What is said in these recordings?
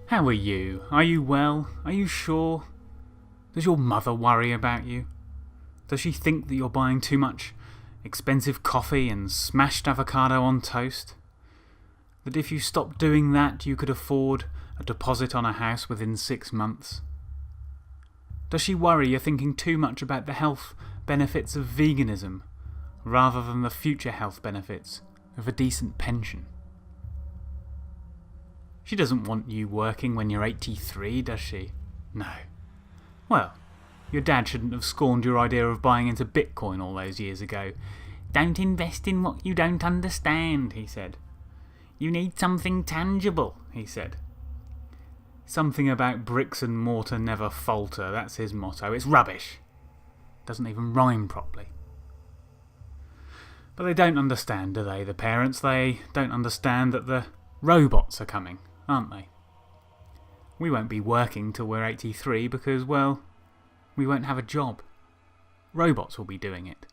How are you? Are you well? Are you sure? Does your mother worry about you? Does she think that you're buying too much expensive coffee and smashed avocado on toast? That if you stopped doing that, you could afford a deposit on a house within 6 months? Does she worry you're thinking too much about the health benefits of veganism rather than the future health benefits of a decent pension? She doesn't want you working when you're 83, does she? No. Well, your dad shouldn't have scorned your idea of buying into Bitcoin all those years ago. Don't invest in what you don't understand, he said. You need something tangible, he said. Something about bricks and mortar never falter, that's his motto. It's rubbish. Doesn't even rhyme properly. But they don't understand, do they, the parents? They don't understand that the robots are coming, aren't they? We won't be working till we're 83 because, well, we won't have a job. Robots will be doing it.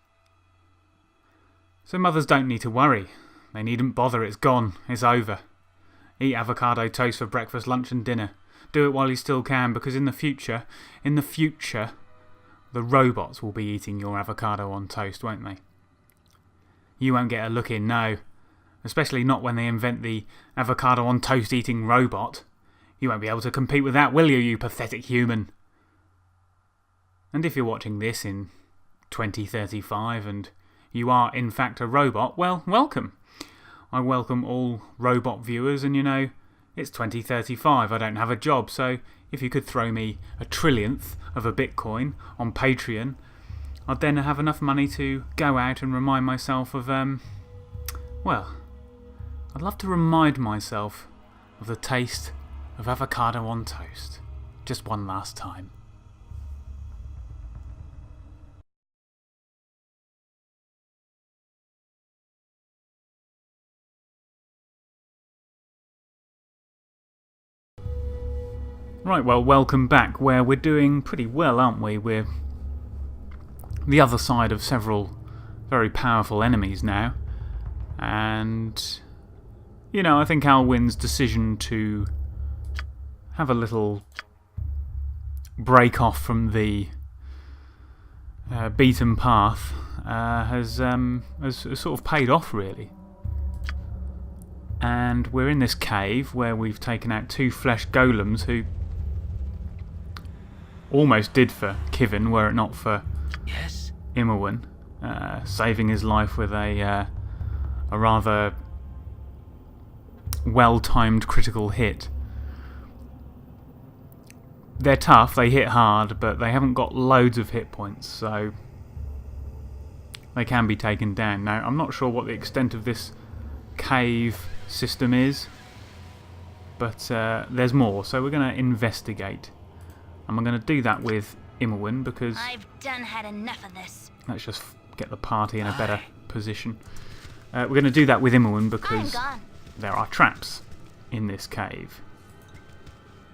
So mothers don't need to worry. They needn't bother, it's gone, it's over. Eat avocado toast for breakfast, lunch and dinner. Do it while you still can, because in the future, the robots will be eating your avocado on toast, won't they? You won't get a look in, no. Especially not when they invent the avocado on toast eating robot. You won't be able to compete with that, will you, you pathetic human? And if you're watching this in 2035 and you are in fact a robot, well, welcome. I welcome all robot viewers, and you know, it's 2035, I don't have a job, so if you could throw me a trillionth of a Bitcoin on Patreon, I'd then have enough money to go out and remind myself of, well, I'd love to remind myself of the taste of avocado on toast. Just one last time. Right, well, welcome back, where we're doing pretty well, aren't we? We're the other side of several very powerful enemies now. And, you know, I think Alwyn's decision to have a little break off from the beaten path has sort of paid off, really. And we're in this cave where we've taken out 2 flesh golems who almost did for Kivin, were it not for Immerwin saving his life with a rather well-timed critical hit. They're tough, they hit hard, but they haven't got loads of hit points, so they can be taken down. Now, I'm not sure what the extent of this cave system is, but there's more, so we're going to investigate. And we're going to do that with Immerwin because I've done had enough of this. Let's just get the party in a better position. We're going to do that with Immerwin because there are traps in this cave.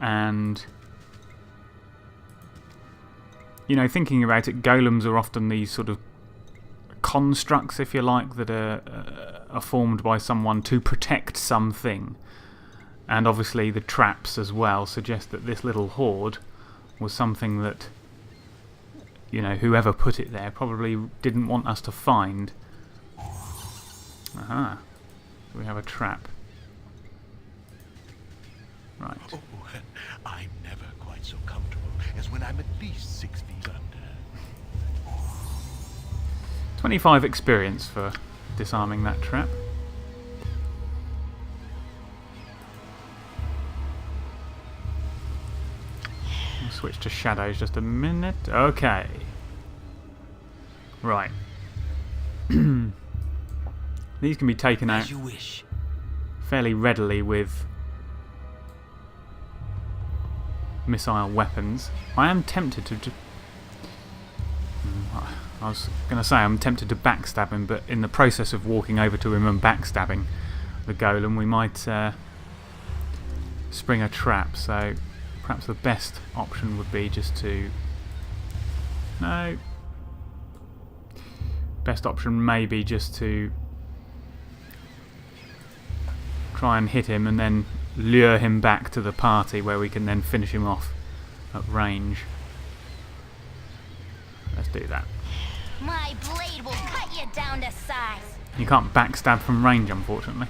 And, you know, thinking about it, golems are often these sort of constructs, if you like, that are formed by someone to protect something. And obviously the traps as well suggest that this little horde was something that, you know, whoever put it there probably didn't want us to find. Aha. We have a trap. Right. Oh, I'm never quite so comfortable as when I'm at least 6 feet under. 25 experience for disarming that trap. I'll switch to shadows just a minute. Okay. Right. These can be taken out As you wish. fairly readily with missile weapons. I am tempted to I was going to say I'm tempted to backstab him, but in the process of walking over to him and backstabbing the golem, we might spring a trap. So perhaps the best option would be just to... No. Best option may be just to try and hit him and then lure him back to the party where we can then finish him off at range. Let's do that. My blade will cut you down to size. You can't backstab from range, unfortunately.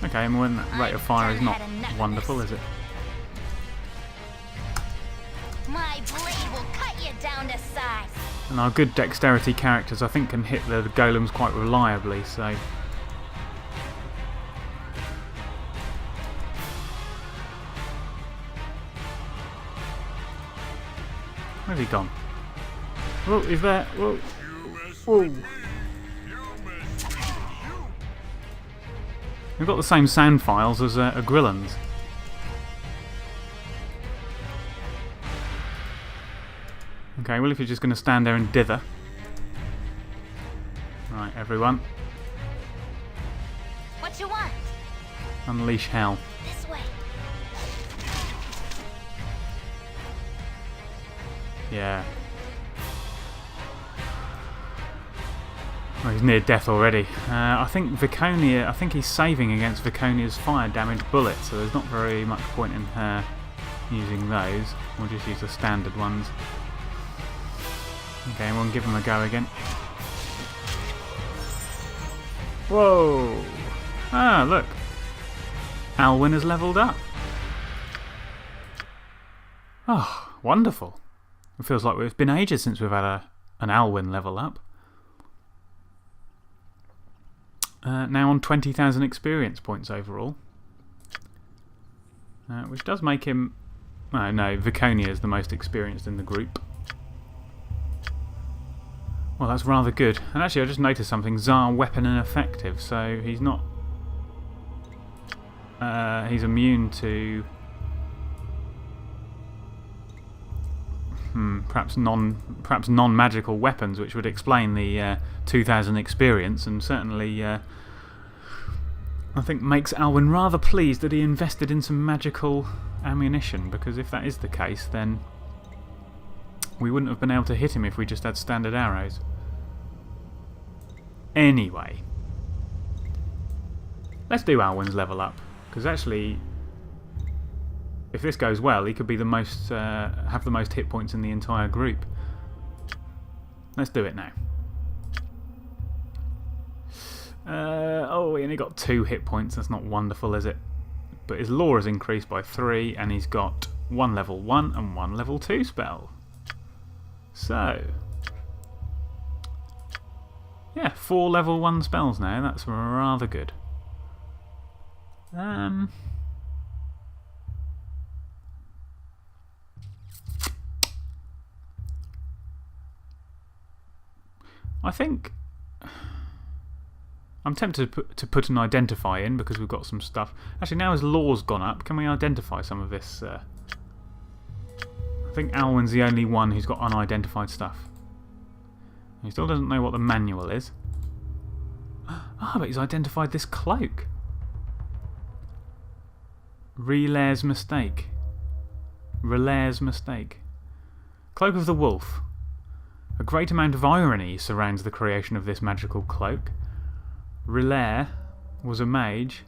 Okay, and when that rate of fire is not wonderful, is it? My blade will cut you down to size. And our good dexterity characters, I think, can hit the golems quite reliably, so... Where's he gone? Oh, he's there. Whoa. Whoa. We've got the same sound files as a Grillans. Okay, well, if you're just going to stand there and dither. Right, everyone. What you want? Unleash hell. This way. Yeah. Well, he's near death already. I think Viconia. I think he's saving against Viconia's fire damage bullets, so there's not very much point in her using those. We'll just use the standard ones. Okay, we'll give him a go again. Whoa! Ah, look. Alwyn has levelled up. Oh, wonderful. It feels like it's been ages since we've had an Alwyn level up. Now on 20,000 experience points overall. Which does make him... Oh, no, Viconia is the most experienced in the group. Well, that's rather good. And actually, I just noticed something. Tsar weapon ineffective, so he's not... he's immune to... perhaps non-magical weapons, which would explain the 2,000 experience, and certainly I think makes Alwyn rather pleased that he invested in some magical ammunition, because if that is the case, then we wouldn't have been able to hit him if we just had standard arrows. Anyway, let's do Alwyn's level up, because actually, if this goes well, he could be the most have the most hit points in the entire group. Let's do it now. Oh, he only got 2 hit points. That's not wonderful, is it? But his lore has increased by 3, and he's got 1 level 1 and 1 level 2 spell. So, yeah, 4 level 1 spells now. That's rather good. I think I'm tempted to put an identify in, because we've got some stuff. Actually, now his lore's gone up, can we identify some of this? I think Alwyn's the only one who's got unidentified stuff. He still doesn't know what the manual is. Ah, but he's identified this cloak. Relay's mistake. Relay's mistake. Cloak of the Wolf. A great amount of irony surrounds the creation of this magical cloak. Relay was a mage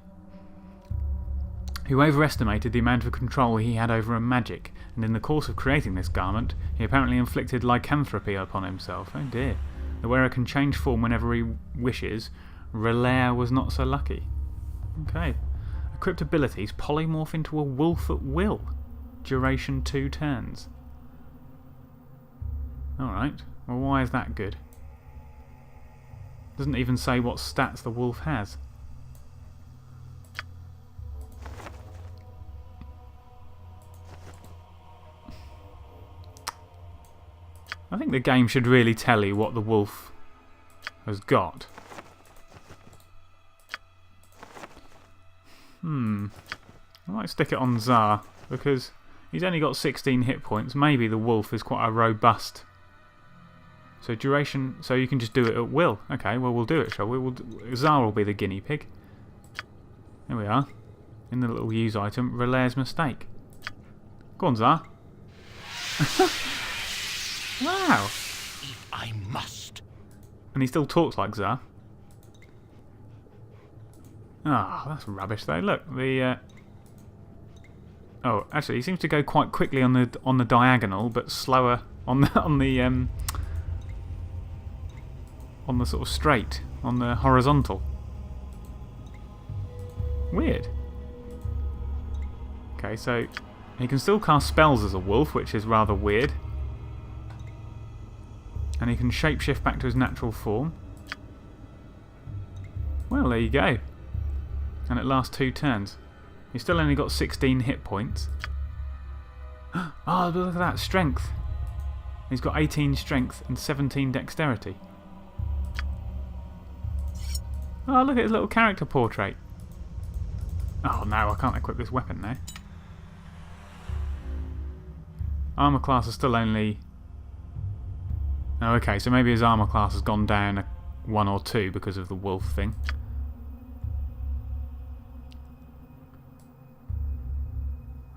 who overestimated the amount of control he had over a magic, and in the course of creating this garment, he apparently inflicted lycanthropy upon himself. Oh dear. The wearer can change form whenever he wishes. Relay was not so lucky. Okay. Equipped abilities: polymorph into a wolf at will. Duration 2 turns. Alright. Well, why is that good? Doesn't even say what stats the wolf has. I think the game should really tell you what the wolf has got. I might stick it on Tsar, because he's only got 16 hit points. Maybe the wolf is quite a robust... So duration, so you can just do it at will. Okay, well, we'll do it, shall we? Tsar will be the guinea pig. There we are. In the little use item, Relay's mistake. Go on, Tsar. Wow. If I must. And he still talks like Tsar. Ah, that's rubbish though. Look, the oh, actually, he seems to go quite quickly on the diagonal, but slower on the on the sort of straight, on the horizontal. Weird. Okay, so he can still cast spells as a wolf, which is rather weird. And he can shapeshift back to his natural form. Well, there you go. And it lasts 2 turns. He's still only got 16 hit points. Oh, look at that, strength. He's got 18 strength and 17 dexterity. Oh, look at his little character portrait. Oh no, I can't equip this weapon now. Armour class is still only... Oh, okay, so maybe his armour class has gone down a 1 or 2 because of the wolf thing.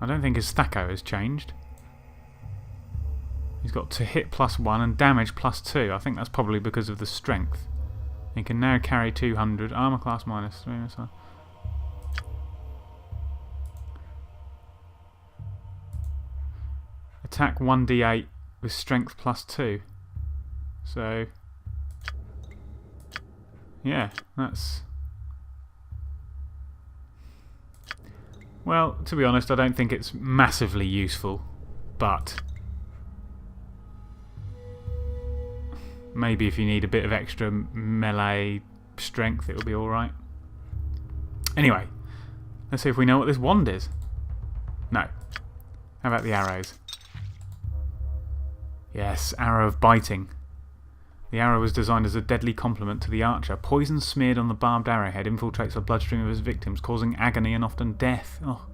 I don't think his Thaco has changed. He's got to hit +1 and damage +2. I think that's probably because of the strength. He can now carry 200. Armour class -3. Attack 1d8 with strength +2. So, yeah, that's... Well, to be honest, I don't think it's massively useful, but maybe if you need a bit of extra melee strength, it'll be alright. Anyway, let's see if we know what this wand is. No. How about the arrows? Yes, arrow of biting. The arrow was designed as a deadly complement to the archer. Poison smeared on the barbed arrowhead infiltrates the bloodstream of his victims, causing agony and often death. Oh.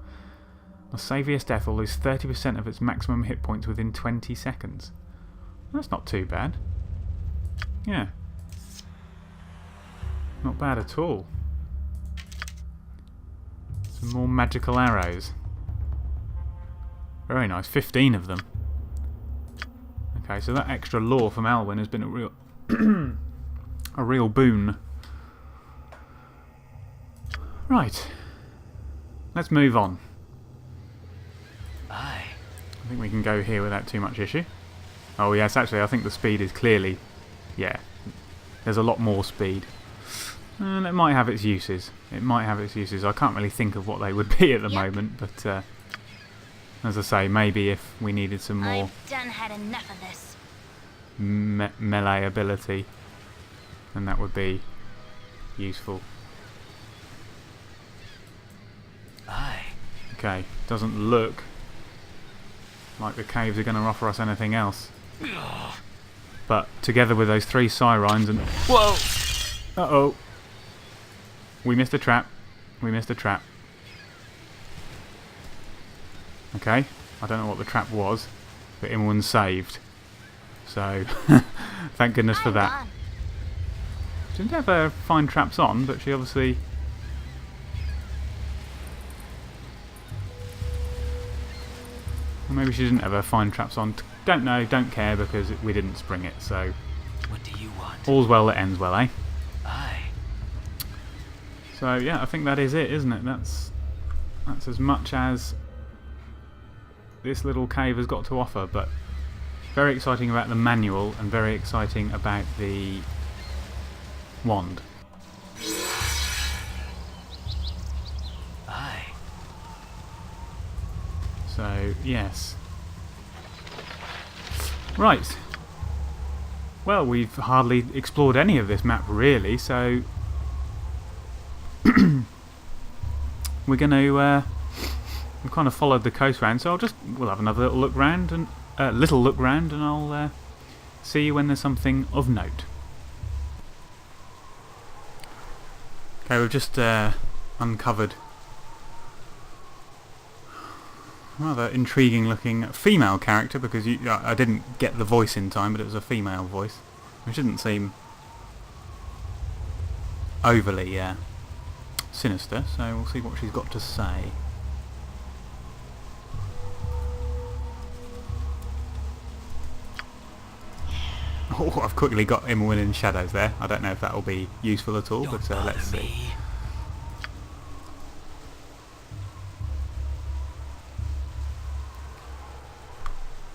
The saviour's death will lose 30% of its maximum hit points within 20 seconds. That's not too bad. Yeah. Not bad at all. Some more magical arrows. Very nice. 15 of them. Okay, so that extra lore from Alwyn has been a real a real boon. Right. Let's move on. I think we can go here without too much issue. Oh yes, actually I think the speed is clearly... Yeah. There's a lot more speed. And it might have its uses. It might have its uses. I can't really think of what they would be at the moment, but as I say, maybe if we needed some more... I've done had enough of this. Melee ability, and that would be useful. Aye. Okay, doesn't look like the caves are going to offer us anything else. But together with those 3 sirens and... Whoa! Uh-oh. We missed a trap. We missed a trap. Okay, I don't know what the trap was, but Imwin saved. So, thank goodness for that. She didn't ever find traps on, but she obviously... Or maybe she didn't ever find traps on. Don't know, don't care, because we didn't spring it, so... What do you want? All's well that ends well, eh? Aye. So, yeah, I think that is it, isn't it? That's as much as this little cave has got to offer, but... Very exciting about the manual and very exciting about the wand. Aye. So, yes. Right. Well, we've hardly explored any of this map really, so we're going to we've kind of followed the coast round, so we'll have another little look round and I'll see you when there's something of note. Okay, we've just uncovered a rather intriguing looking female character, because I didn't get the voice in time, but it was a female voice, which didn't seem overly sinister, so we'll see what she's got to say. Oh, I've quickly got Imwin in shadows there. I don't know if that will be useful at all, but let's see.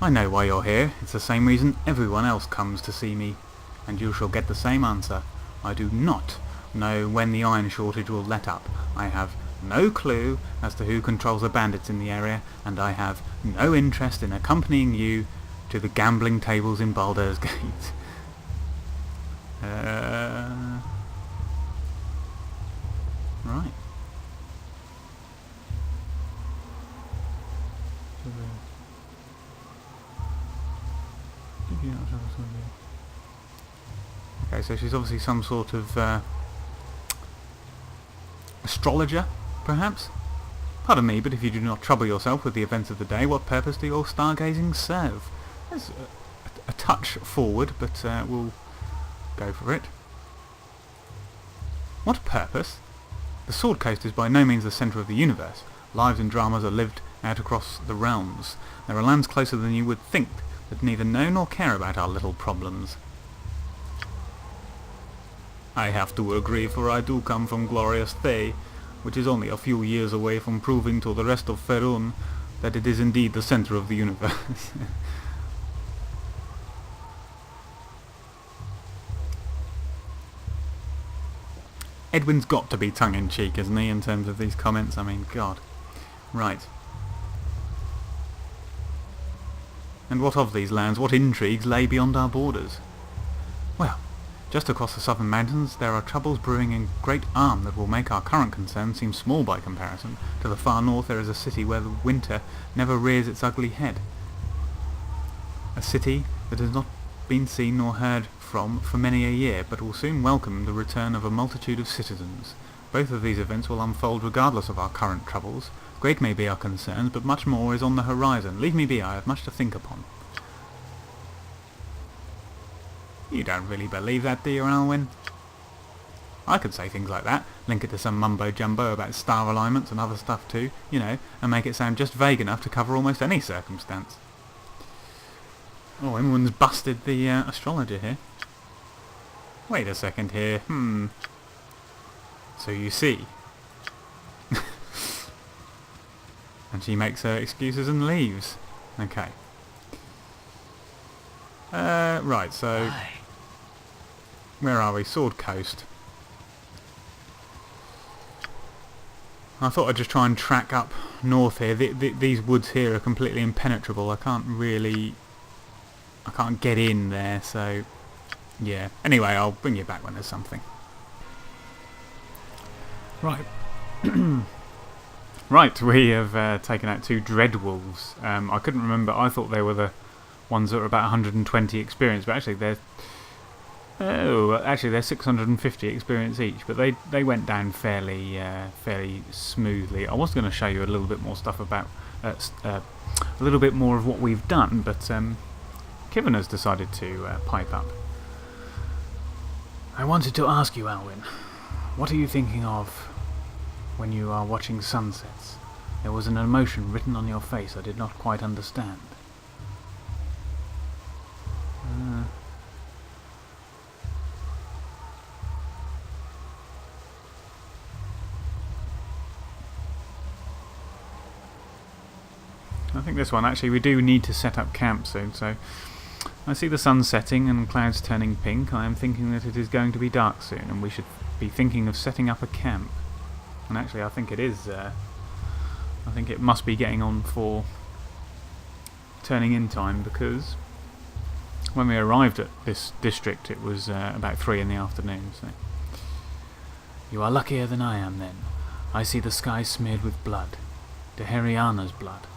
I know why you're here. It's the same reason everyone else comes to see me, and you shall get the same answer. I do not know when the iron shortage will let up. I have no clue as to who controls the bandits in the area, and I have no interest in accompanying you to the gambling tables in Baldur's Gate. Right. Okay, so she's obviously some sort of astrologer, perhaps? Pardon me, but if you do not trouble yourself with the events of the day, what purpose do your stargazing serve? That's a touch forward, but we'll go for it. What purpose? The Sword Coast is by no means the centre of the universe. Lives and dramas are lived out across the realms. There are lands closer than you would think that neither know nor care about our little problems. I have to agree, for I do come from glorious Thay, which is only a few years away from proving to the rest of Faerun that it is indeed the centre of the universe. Edwin's got to be tongue-in-cheek, isn't he, in terms of these comments? I mean, God. Right. And what of these lands? What intrigues lay beyond our borders? Well, just across the southern mountains there are troubles brewing in great arm that will make our current concerns seem small by comparison. To the far north there is a city where the winter never rears its ugly head. A city that has not been seen nor heard from for many a year, but will soon welcome the return of a multitude of citizens. Both of these events will unfold regardless of our current troubles. Great may be our concerns, but much more is on the horizon. Leave me be, I have much to think upon. You don't really believe that, do you, Alwyn? I could say things like that, link it to some mumbo-jumbo about star alignments and other stuff too, you know, and make it sound just vague enough to cover almost any circumstance. Oh, everyone's busted the astrologer here. Wait a second here, So you see. And she makes her excuses and leaves. Okay. Right, so... Where are we? Sword Coast. I thought I'd just try and track up north here. These woods here are completely impenetrable. I can't get in there, so... Yeah. Anyway, I'll bring you back when there's something. Right. Right, we have taken out 2 Dreadwolves. I couldn't remember. I thought they were the ones that were about 120 experience, but actually they're... Oh, actually they're 650 experience each, but they went down fairly smoothly. I was going to show you a little bit more stuff about... a little bit more of what we've done, but Kivin has decided to pipe up. I wanted to ask you, Alwyn, what are you thinking of when you are watching sunsets? There was an emotion written on your face I did not quite understand. I think this one, actually, we do need to set up camp soon, so I see the sun setting and clouds turning pink. I am thinking that it is going to be dark soon, and we should be thinking of setting up a camp. And actually, I think it is. I think it must be getting on for turning in time, because when we arrived at this district, it was about 3 in the afternoon. So, you are luckier than I am, then. I see the sky smeared with blood, Deheriana's blood.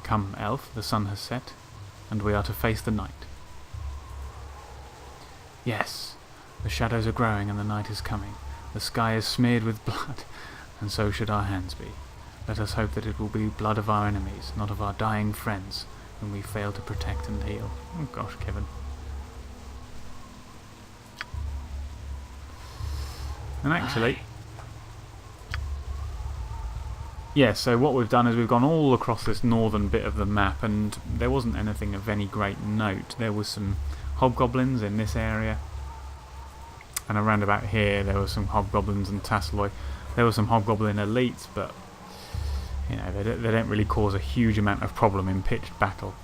Come, elf, the sun has set, and we are to face the night. Yes, the shadows are growing and the night is coming. The sky is smeared with blood, and so should our hands be. Let us hope that it will be blood of our enemies, not of our dying friends, whom we fail to protect and heal. Oh gosh, Kevin. And actually... Yeah, so what we've done is we've gone all across this northern bit of the map, and there wasn't anything of any great note. There was some hobgoblins in this area, And around about here there were some hobgoblins and tasselloi. There were some hobgoblin elites, but you know, they don't really cause a huge amount of problem in pitched battle.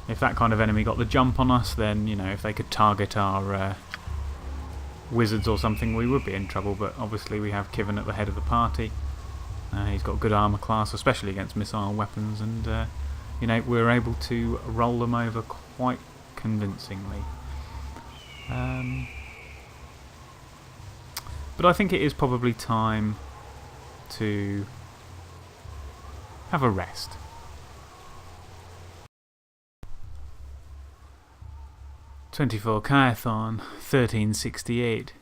If that kind of enemy got the jump on us, then, you know, if they could target our wizards or something, we would be in trouble. But obviously we have Kivin at the head of the party. He's got good armour class, especially against missile weapons, and you know, we're able to roll them over quite convincingly. But I think it is probably time to have a rest. "24 Kython, 1368.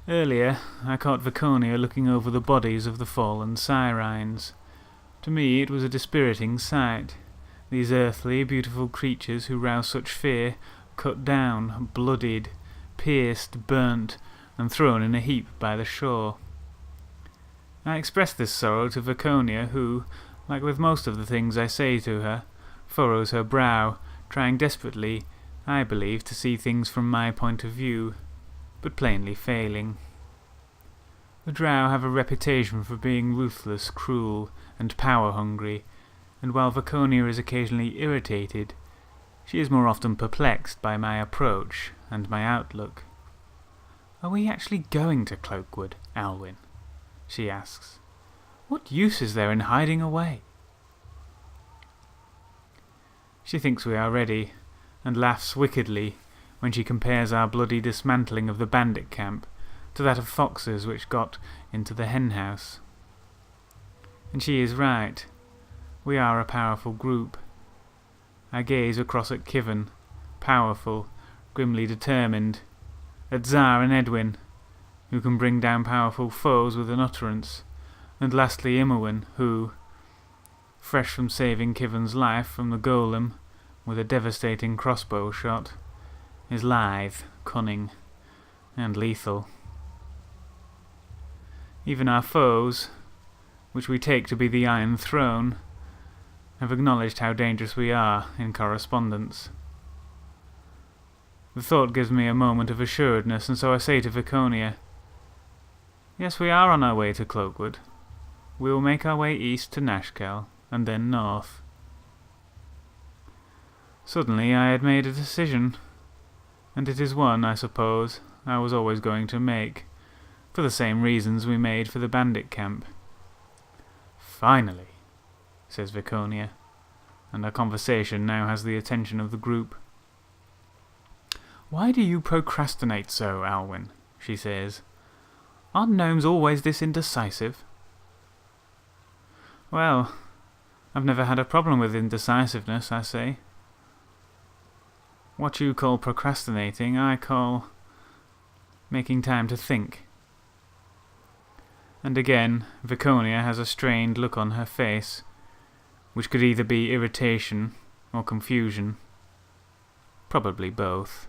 Earlier, I caught Viconia looking over the bodies of the fallen Sirines. To me, it was a dispiriting sight. These earthly, beautiful creatures who rouse such fear, cut down, bloodied, pierced, burnt, and thrown in a heap by the shore. I expressed this sorrow to Viconia, who, like with most of the things I say to her, furrows her brow, trying desperately, I believe, to see things from my point of view, but plainly failing. The Drow have a reputation for being ruthless, cruel, and power-hungry, and while Viconia is occasionally irritated, she is more often perplexed by my approach and my outlook. Are we actually going to Cloakwood, Alwyn? She asks. What use is there in hiding away? She thinks we are ready, and laughs wickedly when she compares our bloody dismantling of the bandit camp to that of foxes which got into the henhouse. And she is right. We are a powerful group. I gaze across at Kivin, powerful, grimly determined, at Zar and Edwin, who can bring down powerful foes with an utterance, and lastly Imowen, who, fresh from saving Kivin's life from the golem with a devastating crossbow shot, is lithe, cunning, and lethal. Even our foes, which we take to be the Iron Throne, have acknowledged how dangerous we are in correspondence. The thought gives me a moment of assuredness, and so I say to Viconia, yes, we are on our way to Cloakwood. We will make our way east to Nashkel, and then north. Suddenly I had made a decision, and it is one, I suppose, I was always going to make, for the same reasons we made for the bandit camp. Finally, says Viconia, and our conversation now has the attention of the group. Why do you procrastinate so, Alwyn? She says. Aren't gnomes always this indecisive? Well, I've never had a problem with indecisiveness, I say. What you call procrastinating, I call making time to think. And again, Viconia has a strained look on her face, which could either be irritation or confusion. Probably both.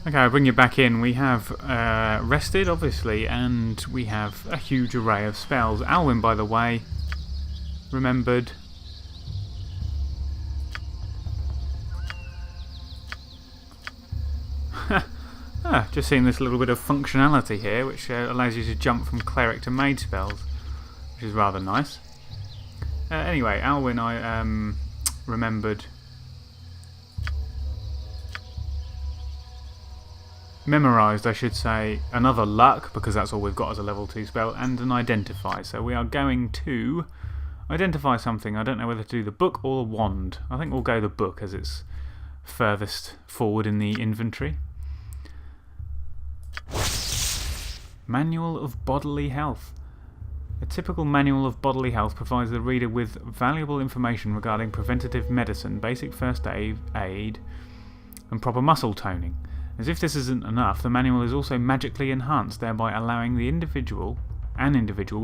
Okay, I'll bring you back in. We have rested, obviously, and we have a huge array of spells. Alwyn, by the way, remembered. Just seeing this little bit of functionality here, which allows you to jump from cleric to mage spells, which is rather nice. Anyway, Alwyn, I remembered. Memorised, I should say, another luck, because that's all we've got as a level 2 spell, and an identify. So we are going to identify something. I don't know whether to do the book or the wand. I think we'll go the book as it's furthest forward in the inventory. Manual of Bodily Health. A typical manual of bodily health provides the reader with valuable information regarding preventative medicine, basic first aid, and proper muscle toning. As if this isn't enough, the manual is also magically enhanced, thereby allowing an individual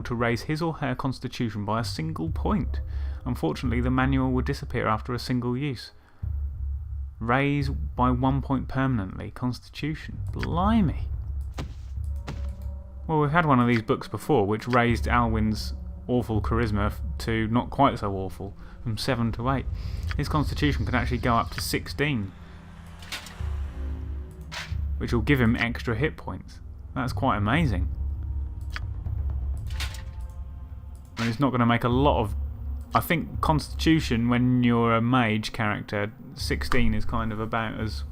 to raise his or her constitution by a single point. Unfortunately, the manual would disappear after a single use. Raise by 1 point permanently. Constitution. Blimey. Well, we've had one of these books before, which raised Alwyn's awful charisma to not quite so awful, from 7 to 8. His constitution can actually go up to 16, which will give him extra hit points. That's quite amazing. And it's not going to make a lot of... I think constitution, when you're a mage character, 16 is kind of about as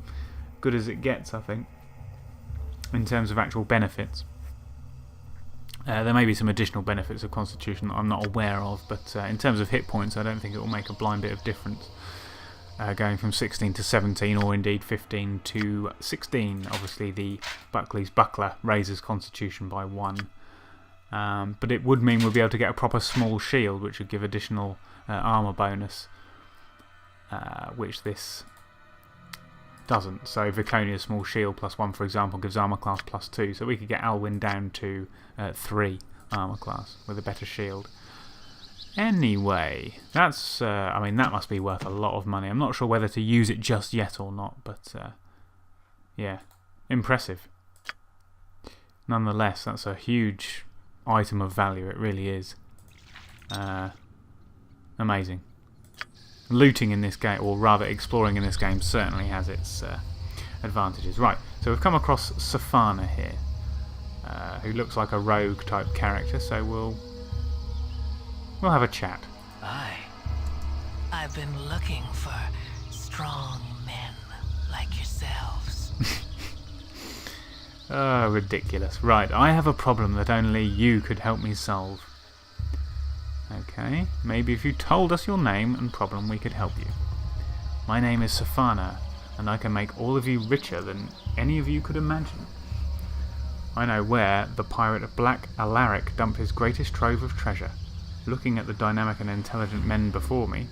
good as it gets, I think, in terms of actual benefits. There may be some additional benefits of constitution that I'm not aware of, but in terms of hit points, I don't think it will make a blind bit of difference. Going from 16 to 17, or indeed 15 to 16. Obviously, the Buckley's Buckler raises constitution by 1. But it would mean we'll be able to get a proper small shield, which would give additional armour bonus, which this doesn't. So Viconia's small shield +1, for example, gives armour class +2. So we could get Alwyn down to 3 armour class with a better shield. Anyway, that's I mean, that must be worth a lot of money. I'm not sure whether to use it just yet or not, but yeah, impressive. Nonetheless, that's a huge item of value. It really is. Amazing. Looting in this game, or rather exploring in this game, certainly has its advantages. Right, so we've come across Safana here, who looks like a rogue type character, so we'll have a chat. I've been looking for strong men like yourselves. Oh, ridiculous. Right, I have a problem that only you could help me solve. Okay, maybe if you told us your name and problem, we could help you. My name is Safana, and I can make all of you richer than any of you could imagine. I know where the pirate Black Alaric dumped his greatest trove of treasure. Looking at the dynamic and intelligent men before me.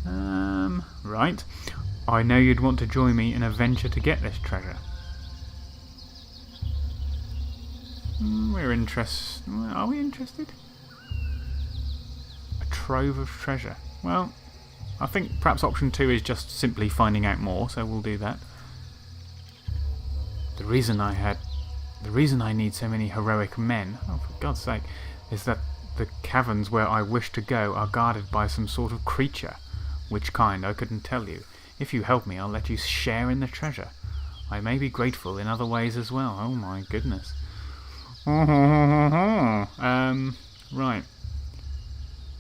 Right. I know you'd want to join me in a venture to get this treasure. We're interested. Are we interested? A trove of treasure. Well, I think perhaps option 2 is just simply finding out more, so we'll do that. The reason I need so many heroic men, oh for God's sake, is that the caverns where I wish to go are guarded by some sort of creature. Which kind, I couldn't tell you. If you help me, I'll let you share in the treasure. I may be grateful in other ways as well. Oh my goodness. Right.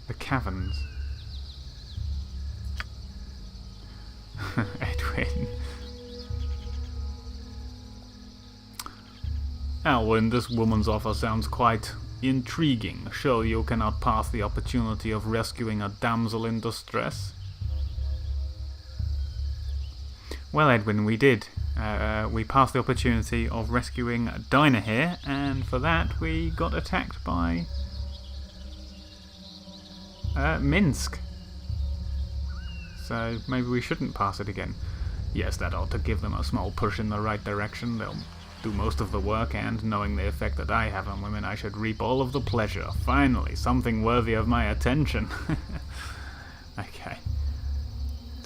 The caverns. Edwin. Alwyn, this woman's offer sounds quite intriguing. Sure you cannot pass the opportunity of rescuing a damsel in distress? Well, Edwin, we did. We passed the opportunity of rescuing Dinah here, and for that we got attacked by Minsk. So maybe we shouldn't pass it again. Yes, that ought to give them a small push in the right direction. They'll do most of the work, and knowing the effect that I have on women, I should reap all of the pleasure. Finally, something worthy of my attention. Okay.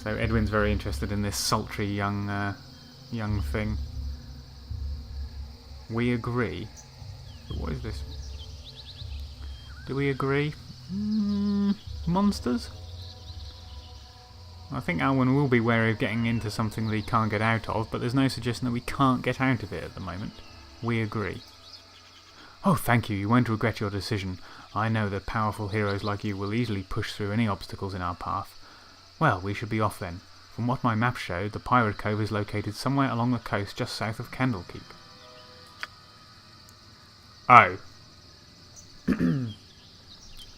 So Edwin's very interested in this sultry young thing. We agree. What is this? Do we agree? Monsters? I think Alwyn will be wary of getting into something that he can't get out of, but there's no suggestion that we can't get out of it at the moment. We agree. Oh, thank you. You won't regret your decision. I know that powerful heroes like you will easily push through any obstacles in our path. Well, we should be off then. From what my map showed, the Pirate Cove is located somewhere along the coast just south of Candlekeep. Oh.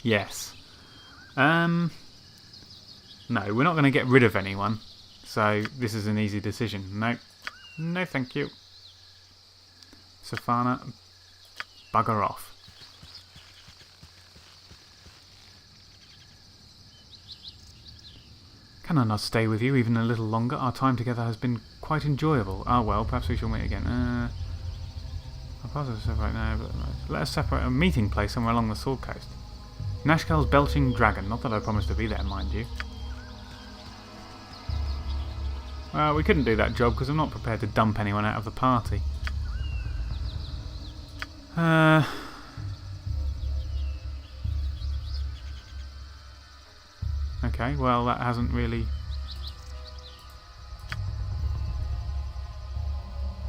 Yes. No, we're not going to get rid of anyone, so this is an easy decision. No. No, thank you. Safana, bugger off. Can I not stay with you even a little longer? Our time together has been quite enjoyable. Ah, well, perhaps we shall meet again. I'll pass us separate now, but let us separate a meeting place somewhere along the Sword Coast. Nashkel's Belching Dragon. Not that I promised to be there, mind you. Well, we couldn't do that job because I'm not prepared to dump anyone out of the party. Okay, well that hasn't really...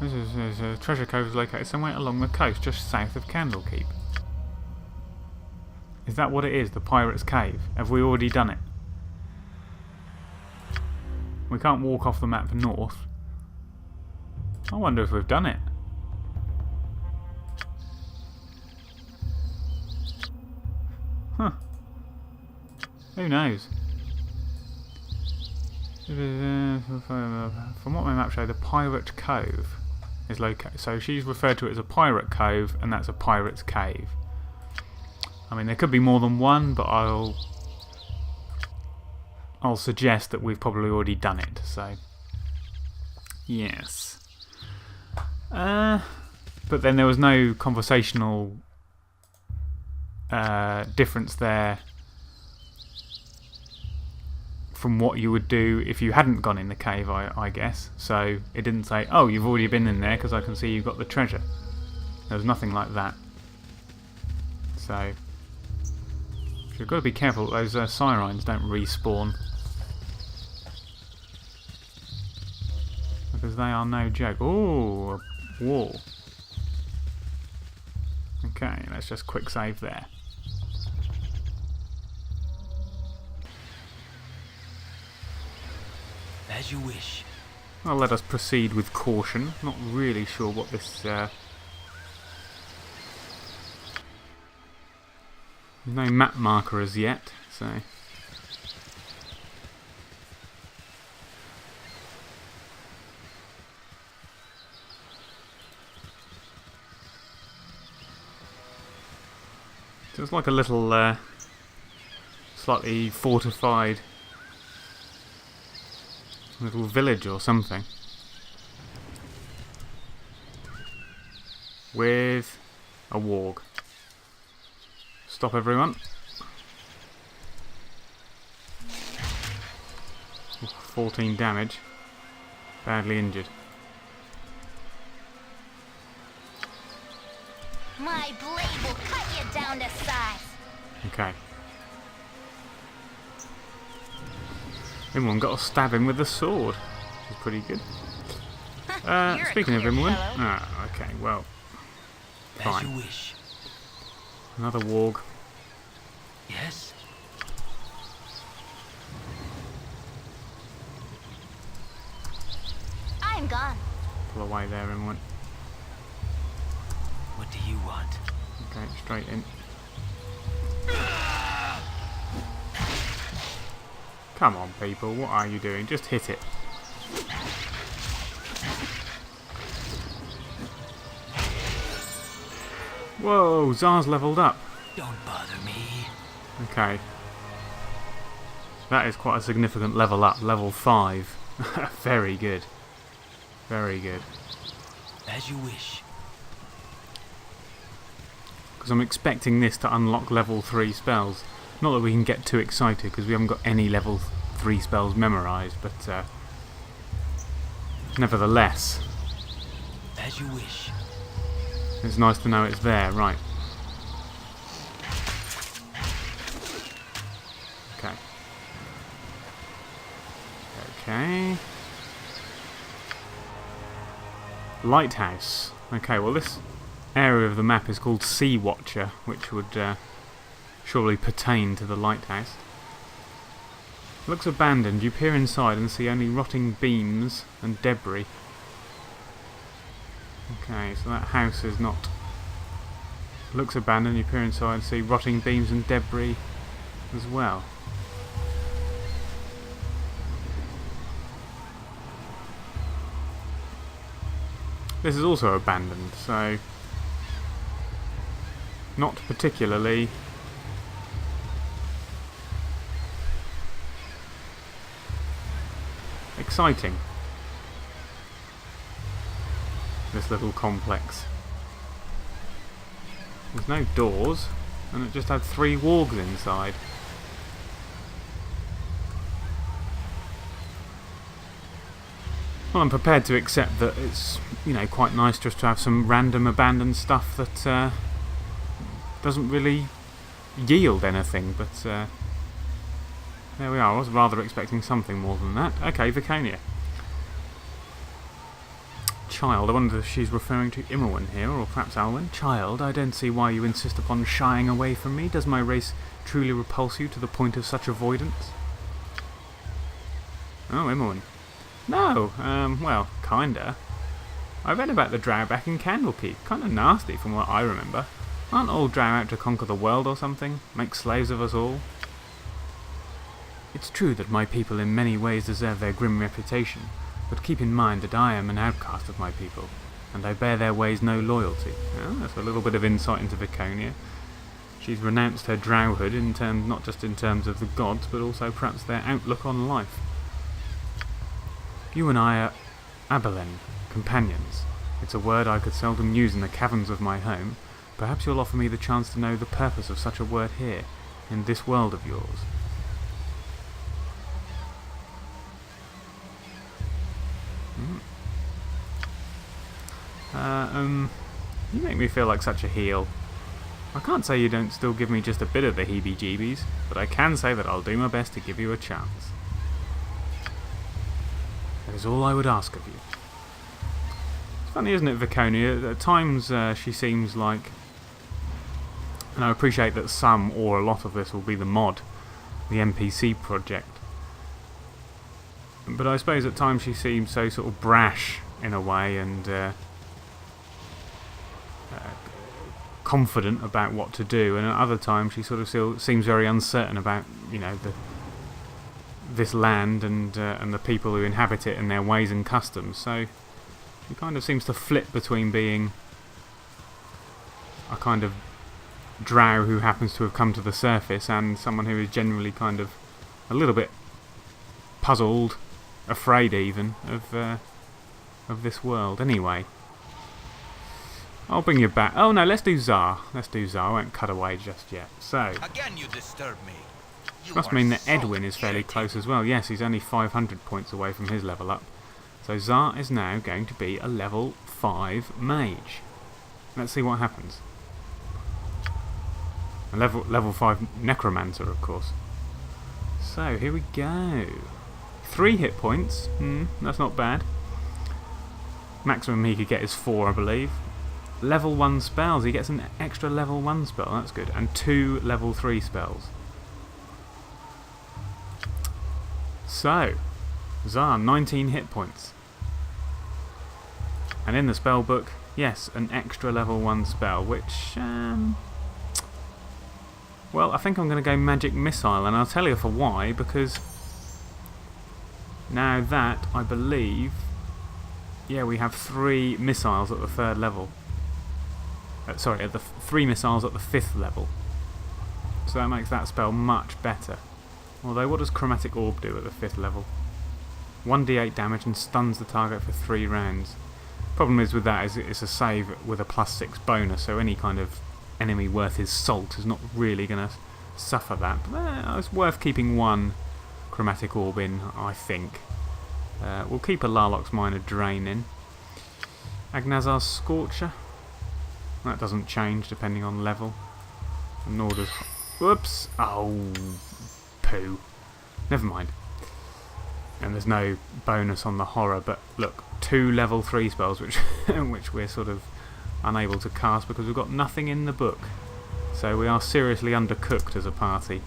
There's a treasure cove is located somewhere along the coast, just south of Candlekeep. Is that what it is, the Pirate's Cave? Have we already done it? We can't walk off the map north. I wonder if we've done it. Huh. Who knows? From what my map shows, the Pirate Cove is located. So she's referred to it as a Pirate Cove, and that's a Pirate's Cave. I mean, there could be more than one, but I'll suggest that we've probably already done it. So, yes. But then there was no conversational difference there from what you would do if you hadn't gone in the cave, I guess. So it didn't say, oh, you've already been in there because I can see you've got the treasure. There was nothing like that. So you've got to be careful that those sirens don't respawn, because they are no joke. Ooh, a wall. Okay, let's just quick save there. As you wish. Well, let us proceed with caution. Not really sure what this... no map marker as yet, so... So it's like a little, slightly fortified little village or something. With a warg. Stop everyone. Ooh, 14 damage. Badly injured. My blade will cut you down to size. Okay. Everyone got to stab him with a sword, which is pretty good. Speaking of everyone, okay, well, As you fine. wish. Another warg. Yes? I'm gone. Pull away there, everyone. What do you want? Okay, straight in. Come on, people, what are you doing? Just hit it. Whoa, Zar's leveled up. Don't bother me. Okay. That is quite a significant level up. Level 5. Very good. Very good. As you wish. Because I'm expecting this to unlock level 3 spells. Not that we can get too excited because we haven't got any level 3 spells memorised, but nevertheless, As you wish. it's nice to know it's there. Right. Okay. Okay. Lighthouse. Okay, well this area of the map is called Sea Watcher, which would surely pertain to the lighthouse. Looks abandoned. You peer inside and see only rotting beams and debris. Okay, so that house is not... Looks abandoned. You peer inside and see rotting beams and debris as well. This is also abandoned, so... Not particularly... exciting, this little complex. There's no doors, and it just had 3 wargs inside. Well, I'm prepared to accept that it's, you know, quite nice just to have some random abandoned stuff that doesn't really yield anything, but there we are. I was rather expecting something more than that. Okay, Viconia. Child, I wonder if she's referring to Imowen here, or perhaps Alwyn. Child, I don't see why you insist upon shying away from me. Does my race truly repulse you to the point of such avoidance? Oh, Imowen. No, well, kinda. I read about the drow back in Candlekeep. Kinda nasty from what I remember. Aren't all drow out to conquer the world or something? Make slaves of us all? It's true that my people in many ways deserve their grim reputation, but keep in mind that I am an outcast of my people, and I bear their ways no loyalty. Well, that's a little bit of insight into Viconia. She's renounced her drowhood in terms, not just in terms of the gods, but also perhaps their outlook on life. You and I are Abelen, companions. It's a word I could seldom use in the caverns of my home. Perhaps you'll offer me the chance to know the purpose of such a word here, in this world of yours. You make me feel like such a heel. I can't say you don't still give me just a bit of the heebie-jeebies, but I can say that I'll do my best to give you a chance. That is all I would ask of you. It's funny, isn't it, Viconia? At times she seems like... And I appreciate that some or a lot of this will be the mod, the NPC project. But I suppose at times she seems so sort of brash in a way and confident about what to do, and at other times she sort of still seems very uncertain about, you know, this land and the people who inhabit it and their ways and customs. So she kind of seems to flip between being a kind of drow who happens to have come to the surface and someone who is generally kind of a little bit puzzled, afraid even of this world. Anyway, I'll bring you back. Oh no, let's do Tsar. Let's do Tsar. I won't cut away just yet. So Again, you disturb me. must mean that Edwin is fairly close as well. Yes, he's only 500 points away from his level up. So Tsar is now going to be a level 5 mage. Let's see what happens. A level 5 necromancer, of course. So here we go. 3 hit points. That's not bad. Maximum he could get is 4, I believe. Level 1 spells. He gets an extra level 1 spell. That's good. And 2 level 3 spells. So, Tsar, 19 hit points. And in the spell book, yes, an extra level 1 spell, which, well, I think I'm going to go Magic Missile, and I'll tell you for why, because now that, I believe, yeah, we have 3 missiles at the 3rd level. Sorry, at the 3 missiles at the 5th level. So that makes that spell much better. Although, what does Chromatic Orb do at the 5th level? 1d8 damage and stuns the target for 3 rounds. Problem is with that is it's a save with a +6 bonus, so any kind of enemy worth his salt is not really going to suffer that. But it's worth keeping 1 Chromatic Orb in, I think. We'll keep a Larlock's Minor Drain in. Agnazar's Scorcher. That doesn't change depending on level. Nor does... Whoops! Oh, poo. Never mind. And there's no bonus on the horror, but look, 2 level 3 spells which which we're sort of unable to cast because we've got nothing in the book. So we are seriously undercooked as a party,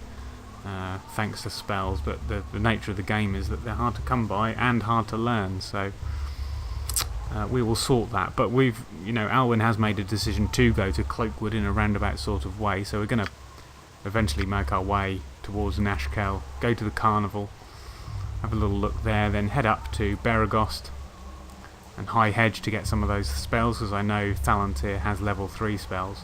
thanks to spells, but the nature of the game is that they're hard to come by and hard to learn, so we will sort that. But we've, you know, Alwyn has made a decision to go to Cloakwood in a roundabout sort of way, so we're going to eventually make our way towards Nashkel, go to the carnival, have a little look there, then head up to Beregost and High Hedge to get some of those spells, because I know Thalantir has level 3 spells,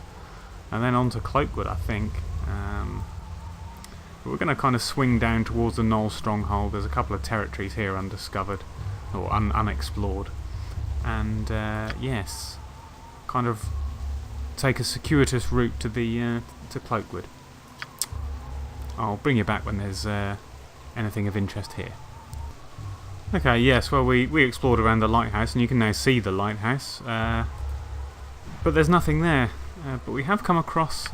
and then on to Cloakwood, I think. But we're going to kind of swing down towards the Knoll Stronghold. There's a couple of territories here undiscovered or unexplored, and yes, kind of take a circuitous route to the to Cloakwood. I'll bring you back when there's anything of interest here. Okay, yes, well we explored around the lighthouse and you can now see the lighthouse. But there's nothing there. But we have come across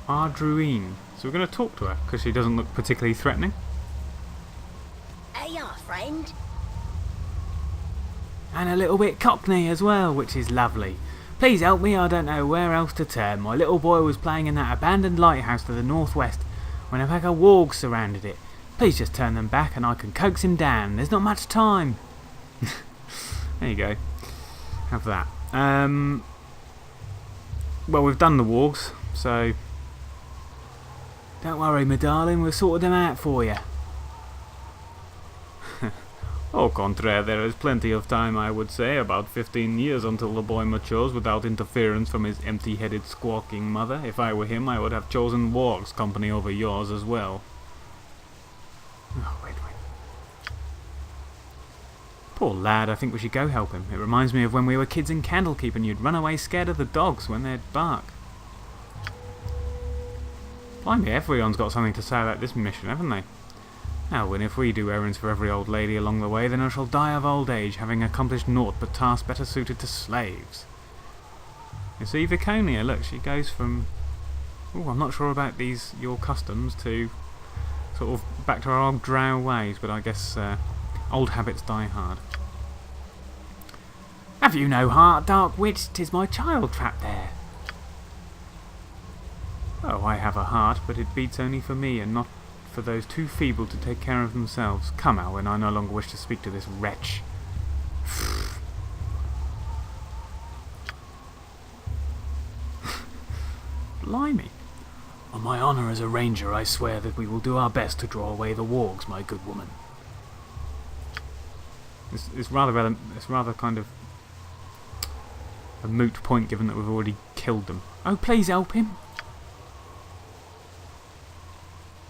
Ardruine. So we're going to talk to her because she doesn't look particularly threatening. Hey, friend. And a little bit cockney as well, which is lovely. Please help me, I don't know where else to turn. My little boy was playing in that abandoned lighthouse to the northwest when a pack of wargs surrounded it. Please just turn them back and I can coax him down. There's not much time. There you go. Have that. Well, we've done the wargs, so don't worry, my darling, we've sorted them out for you. Au contraire, there is plenty of time, I would say, about 15 years until the boy matures without interference from his empty-headed squawking mother. If I were him, I would have chosen Warg's company over yours as well. Oh, wait. Poor lad, I think we should go help him. It reminds me of when we were kids in Candlekeep and you'd run away scared of the dogs when they'd bark. Blimey, everyone's got something to say about this mission, haven't they? Alwyn, if we do errands for every old lady along the way, then I shall die of old age, having accomplished naught but tasks better suited to slaves. You see, Viconia, look, she goes from, oh, I'm not sure about your customs, to sort of back to our old drow ways, but I guess old habits die hard. Have you no heart, dark witch? 'Tis my child trapped there. Oh, I have a heart, but it beats only for me and not for those too feeble to take care of themselves. Come, Alwyn, I no longer wish to speak to this wretch. Blimey. On my honour as a ranger, I swear that we will do our best to draw away the wargs, my good woman. It's rather kind of a moot point, given that we've already killed them. Oh, please help him.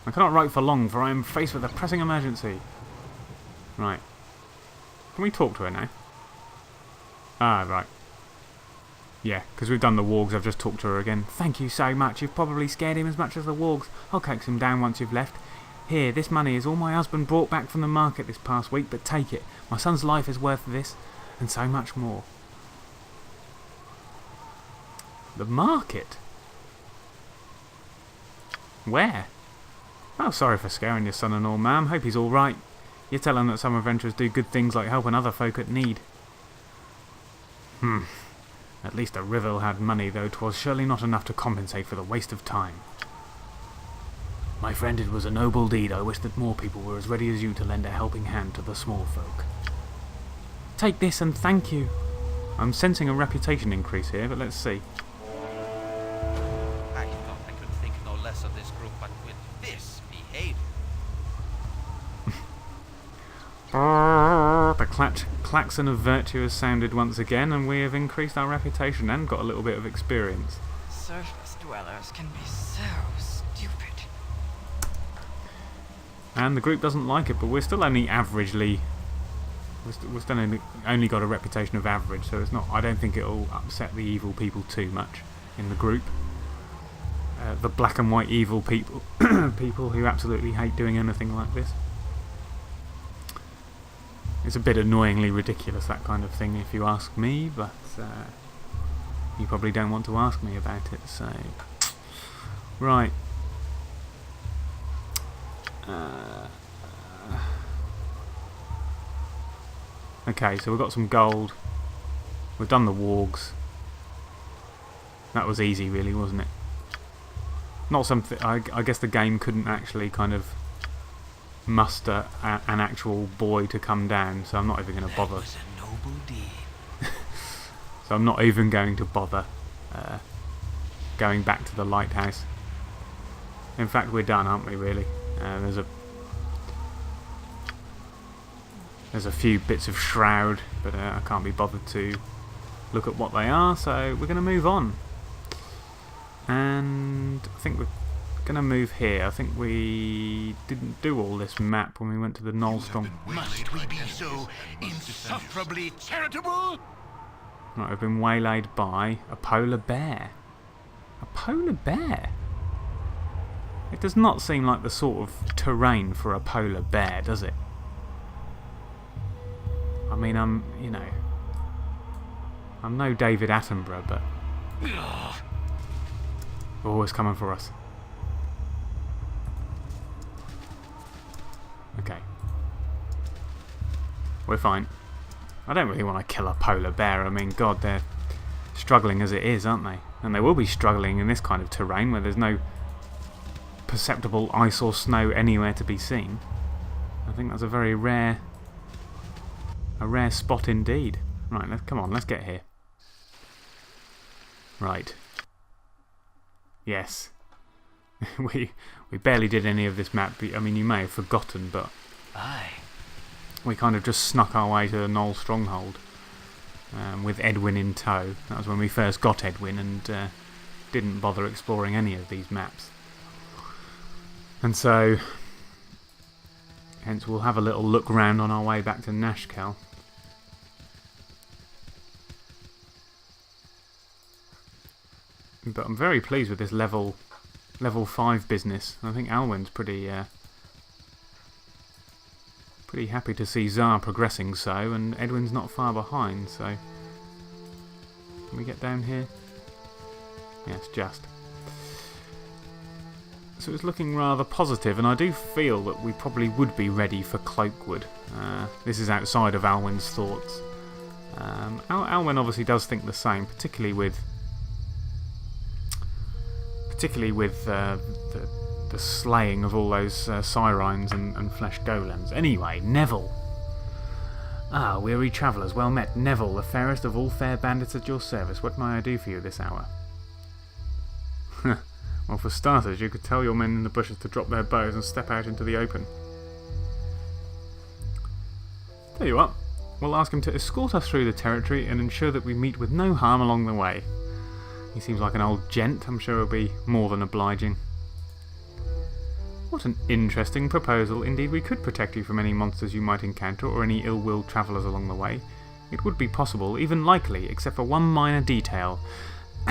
I cannot write for long, for I am faced with a pressing emergency. Right. Can we talk to her now? Ah, right. Yeah, because we've done the wargs, I've just talked to her again. Thank you so much, you've probably scared him as much as the wargs. I'll coax him down once you've left. Here, this money is all my husband brought back from the market this past week, but take it. My son's life is worth this, and so much more. The market? Where? Oh, sorry for scaring your son-in-law, ma'am. Hope he's all right. You tell him that some adventurers do good things like helping other folk at need. At least a rivel had money, though 'twas surely not enough to compensate for the waste of time. My friend, it was a noble deed. I wish that more people were as ready as you to lend a helping hand to the small folk. Take this and thank you. I'm sensing a reputation increase here, but let's see. I thought I could think no less of this group, but with this behavior. The klaxon of virtue has sounded once again, and we have increased our reputation and got a little bit of experience. Surface dwellers can be so stupid. And the group doesn't like it, but we're still only averagely... We've still only got a reputation of average, so it's not. I don't think it'll upset the evil people too much in the group. The black and white evil people, people who absolutely hate doing anything like this. It's a bit annoyingly ridiculous, that kind of thing, if you ask me, but you probably don't want to ask me about it, so... Right. Okay, so we've got some gold. We've done the wargs. That was easy, really, wasn't it? Not something... I guess the game couldn't actually kind of muster an actual boy to come down, so I'm not even going to bother. That was a noble deed. So I'm not even going to bother going back to the lighthouse. In fact, we're done, aren't we, really? There's a few bits of shroud, but I can't be bothered to look at what they are, so we're going to move on. And I think we're going to move here. I think we didn't do all this map when we went to the Knollstrong. Must we be so insufferably charitable? Right, we've been waylaid by a polar bear. A polar bear? It does not seem like the sort of terrain for a polar bear, does it? I mean, I'm no David Attenborough, but... Oh, it's coming for us. Okay. We're fine. I don't really want to kill a polar bear. I mean, God, they're struggling as it is, aren't they? And they will be struggling in this kind of terrain where there's no perceptible ice or snow anywhere to be seen. I think that's a very rare spot indeed. Right, come on, let's get here. Right. Yes. we barely did any of this map. I mean, you may have forgotten, but Aye. we kind of just snuck our way to the Knoll Stronghold with Edwin in tow. That was when we first got Edwin and didn't bother exploring any of these maps. And so, hence we'll have a little look round on our way back to Nashkel. But I'm very pleased with this level 5 business. I think Alwyn's pretty happy to see Tsar progressing so, and Edwin's not far behind, so... Can we get down here? Yes, just. So it's looking rather positive, and I do feel that we probably would be ready for Cloakwood. This is outside of Alwyn's thoughts. Alwyn obviously does think the same, particularly with the slaying of all those sirens and flesh golems. Anyway, Neville. Ah, weary travellers, well met. Neville, the fairest of all fair bandits at your service. What may I do for you this hour? Well, for starters, you could tell your men in the bushes to drop their bows and step out into the open. Tell you what, we'll ask him to escort us through the territory and ensure that we meet with no harm along the way. He seems like an old gent. I'm sure he'll be more than obliging. What an interesting proposal. Indeed, we could protect you from any monsters you might encounter or any ill-willed travellers along the way. It would be possible, even likely, except for one minor detail.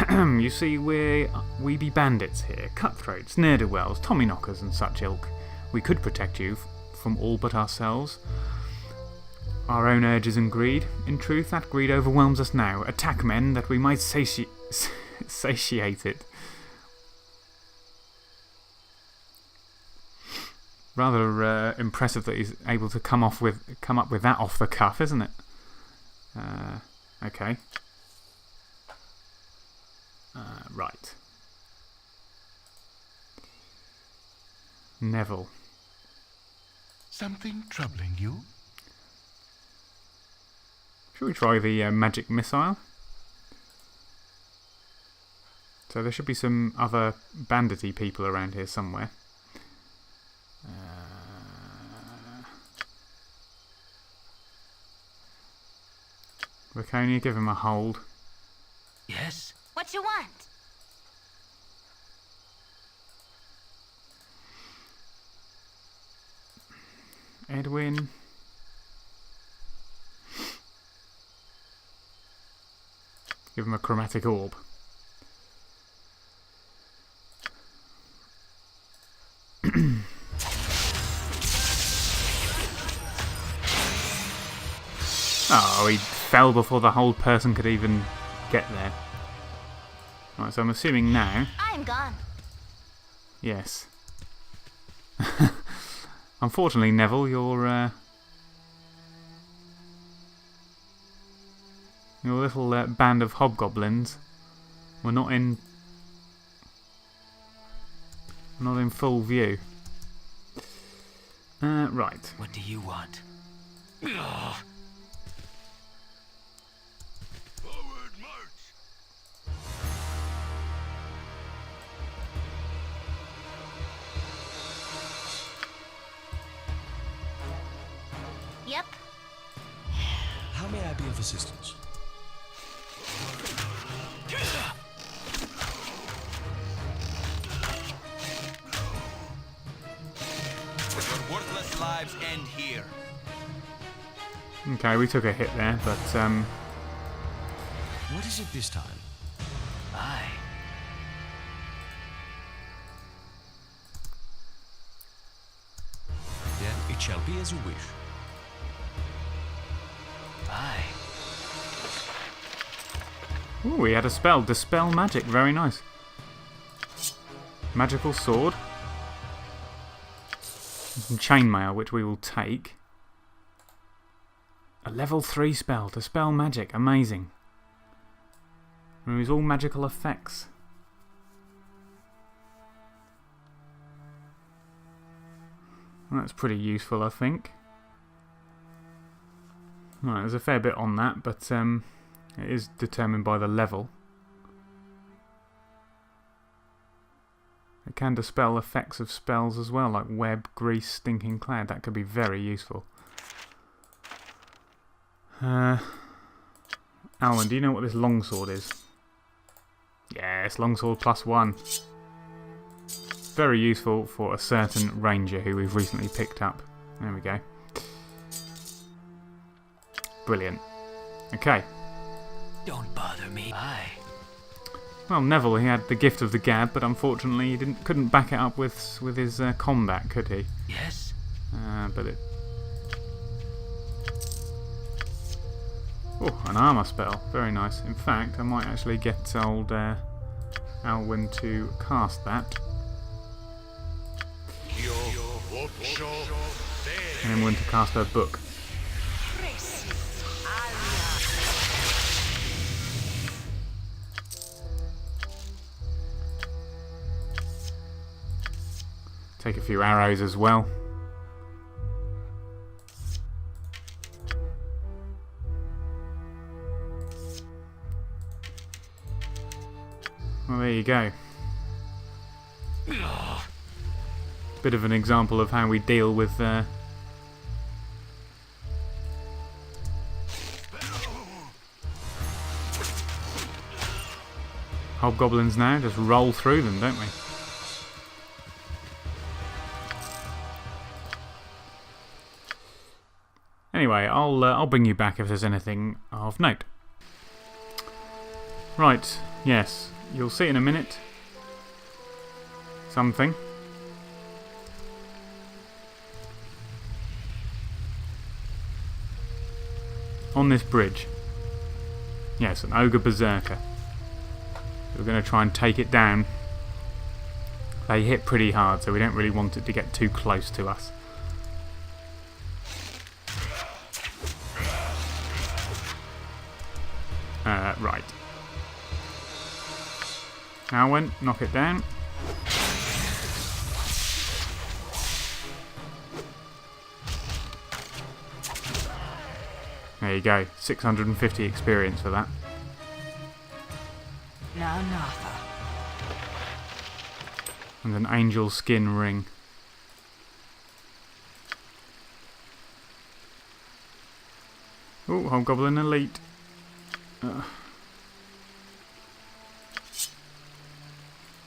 You see, we be bandits here, cutthroats, ne'er-do-wells, tommyknockers and such ilk. We could protect you from all but ourselves. Our own urges and greed. In truth, that greed overwhelms us now. Attack men that we might satiate it. Rather impressive that he's able to come up with that off the cuff, isn't it? Okay. Right. Neville. Something troubling you? Should we try the magic missile? So there should be some other bandity people around here somewhere. Laconia, give him a hold. Yes? What you want? Edwin. Give him a chromatic orb. Oh, he fell before the whole person could even get there. Right, so I'm assuming now... I'm gone. Yes. Unfortunately, Neville, your little band of hobgoblins were not in full view. Right. What do you want? Forward march! Yep. How may I be of assistance? Your worthless lives end here. Okay, we took a hit there, but What is it this time? Aye. It shall be as you wish. Aye. Ooh, we had a spell. Dispel magic. Very nice. Magical sword. Some chainmail, which we will take. A level 3 spell. Dispel magic. Amazing. Removes all magical effects. That's pretty useful, I think. Right, there's a fair bit on that, but it is determined by the level. It can dispel effects of spells as well, like web, grease, stinking cloud. That could be very useful. Alwyn, do you know what this longsword is? Yes, longsword +1. Very useful for a certain ranger who we've recently picked up. There we go. Brilliant. Okay. Don't bother me. Aye. Well, Neville, he had the gift of the gab, but unfortunately he couldn't back it up with his combat, could he? Yes. But it. Oh, an armour spell. Very nice. In fact, I might actually get old Alwyn to cast that. And then Wyn to cast her book. Take a few arrows as well. Well, there you go. Bit of an example of how we deal with hobgoblins now. Just roll through them, don't we? Anyway, I'll bring you back if there's anything of note. Right, yes, you'll see in a minute. Something. On this bridge. Yes, an ogre berserker. We're going to try and take it down. They hit pretty hard, so we don't really want it to get too close to us. Right. Alwyn, knock it down. There you go. 650 experience for that. Now, Natha. And an angel skin ring. Oh, Hobgoblin Elite.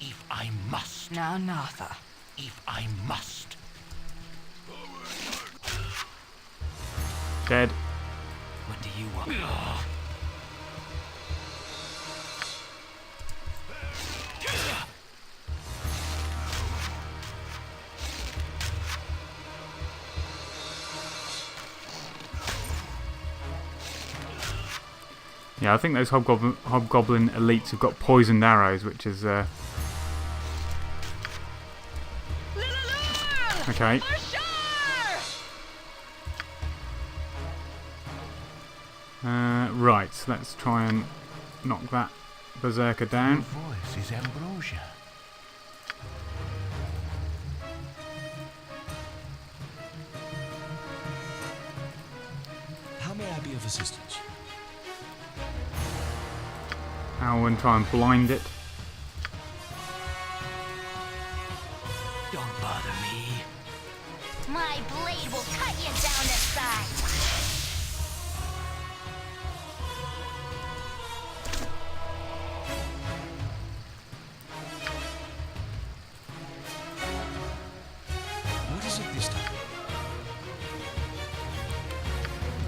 If I must. Now, Natha. If I must. Dead. What do you want? Yeah, I think those Hobgoblin Elites have got poisoned arrows, which is... Okay. Right, let's try and knock that berserker down. Your voice is ambrosia. How may I be of assistance? Alwyn, try and blind it. Don't bother me. My blade will cut you down to size. What is it this time?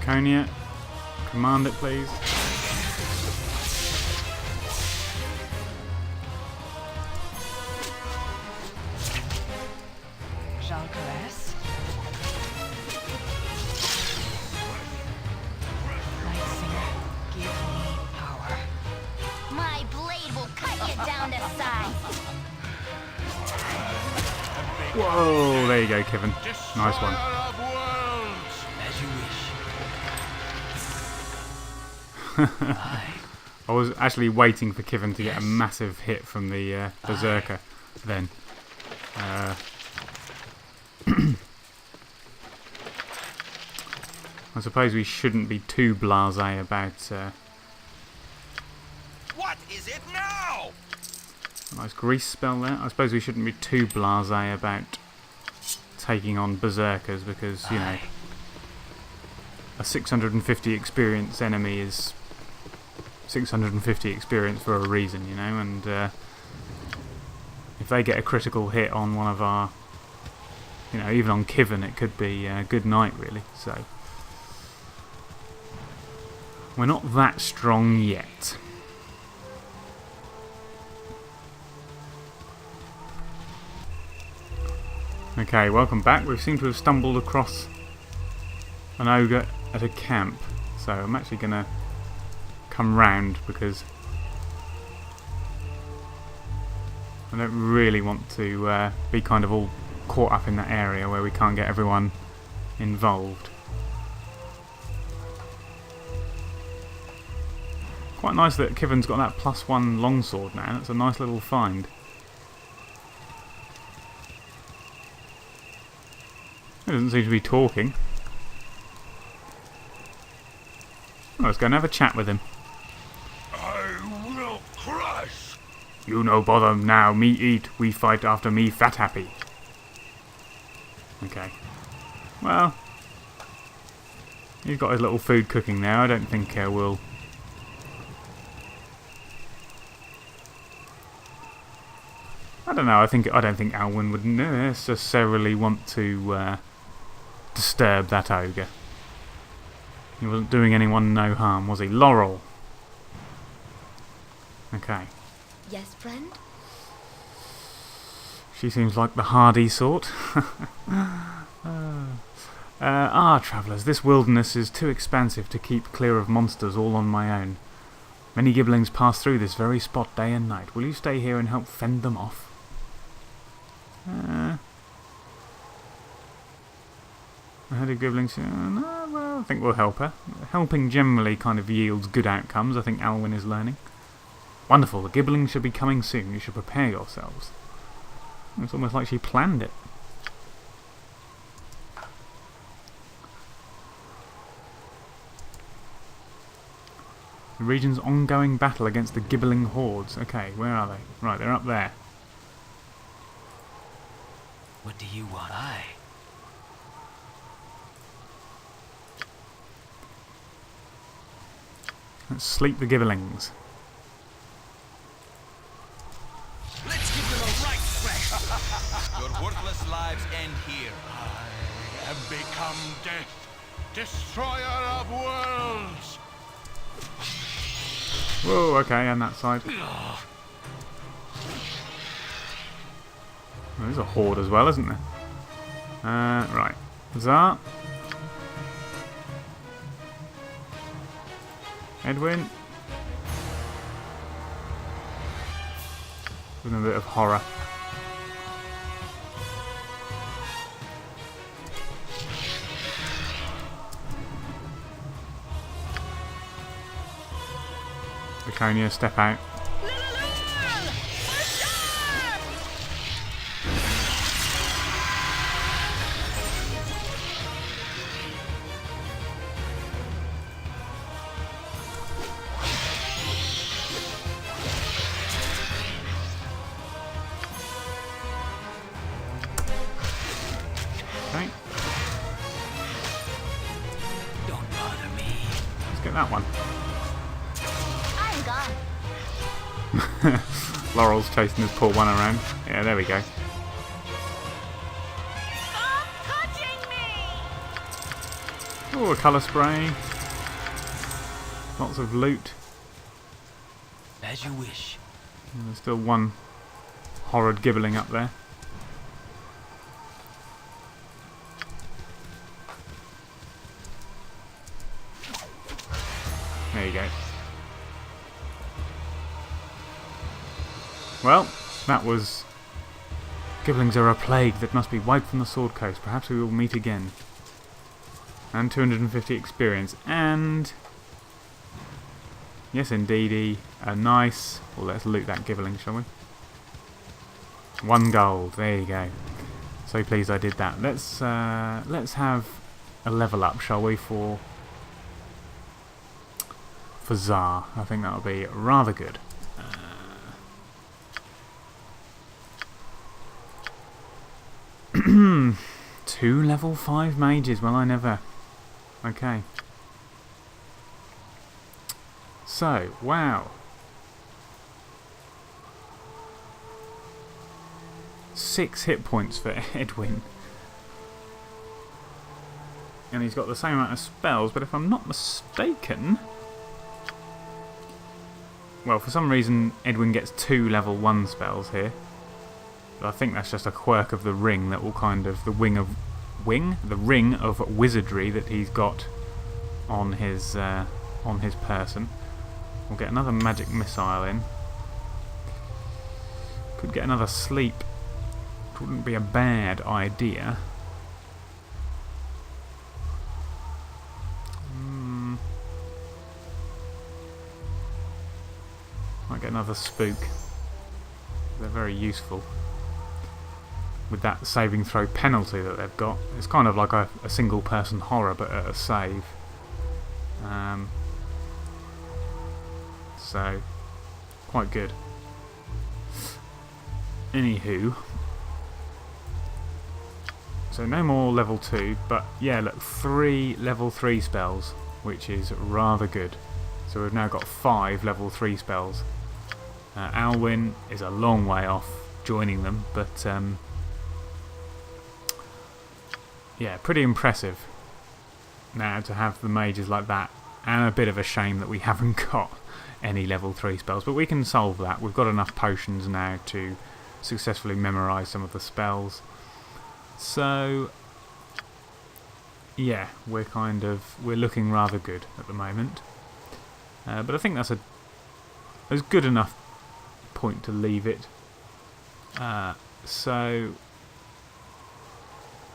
Konya, command it, please. Whoa, there you go, Kevin. Nice one. Of worlds. As you wish. I was actually waiting for Kevin to get a massive hit from the Berserker then. I suppose we shouldn't be too blasé about What is it now? a nice grease spell there. I suppose we shouldn't be too blasé about taking on Berserkers because, you know, a 650 experience enemy is 650 experience for a reason, you know, and if they get a critical hit on one of our, you know, even on Kivin, it could be good night, really. So we're not that strong yet. Okay, welcome back. We seem to have stumbled across an ogre at a camp, so I'm actually going to come round because I don't really want to be kind of all caught up in that area where we can't get everyone involved. Quite nice that Kivin's got that +1 longsword now. That's a nice little find. He doesn't seem to be talking. Oh, let's go and have a chat with him. I will crush. You no bother now, me eat, we fight after me fat happy. Okay. Well, he's got his little food cooking there. I don't think we'll... I don't know, I don't think Alwyn would necessarily want to disturb that ogre. He wasn't doing anyone no harm, was he? Laurel. Okay. Yes, friend? She seems like the hardy sort. Travellers, this wilderness is too expansive to keep clear of monsters all on my own. Many gibblings pass through this very spot day and night. Will you stay here and help fend them off? I heard of gibblings. No, well, I think we'll help her. Helping generally kind of yields good outcomes, I think Alwyn is learning. Wonderful, the gibblings should be coming soon. You should prepare yourselves. It's almost like she planned it. The region's ongoing battle against the gibbling hordes. Okay, where are they? Right, they're up there. What do you want? Let's sleep the gibblings. Let's give them a right thrash. Your worthless lives end here. I have become death, destroyer of worlds. Whoa, okay, and that side. Oh, there's a horde as well, isn't there? Right. Zar. Edwin. With a bit of horror. Laconia, step out. Okay, Don't bother me. let's get that one. I'm gone. Laurel's chasing this poor one around. Yeah, there we go. Stop touching me! Oh, a colour spray. Lots of loot. As you wish. And there's still one horrid gibbling up there. There you go. Well, that was Giblings are a plague that must be wiped from the Sword Coast. Perhaps we will meet again. And 250 experience. And... yes, indeedy. A nice... well, let's loot that Gibling, shall we? 1 gold. There you go. So pleased I did that. Let's have a level up, shall we, for Zar. I think that would be rather good. 2 level 5 mages. Well, I never... okay. So, wow. 6 hit points for Edwin. And he's got the same amount of spells, but if I'm not mistaken... well, for some reason Edwin gets 2 level 1 spells here. But I think that's just a quirk of the ring that will kind of... the ring of wizardry that he's got on his person. We'll get another magic missile in. Could get another sleep. Wouldn't be a bad idea. Might get another spook. They're very useful. With that saving throw penalty that they've got. It's kind of like a single person horror but at a save. So, quite good. Anywho. So no more level 2, but yeah, look, 3 level 3 spells, which is rather good. So we've now got 5 level 3 spells. Alwyn is a long way off joining them, but yeah, pretty impressive now to have the mages like that, and a bit of a shame that we haven't got any level 3 spells, but we can solve that. We've got enough potions now to successfully memorise some of the spells. So yeah, we're looking rather good at the moment. But I think that's a good enough point to leave it. So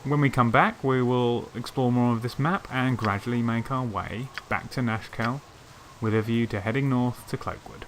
when we come back, we will explore more of this map and gradually make our way back to Nashkel with a view to heading north to Cloakwood.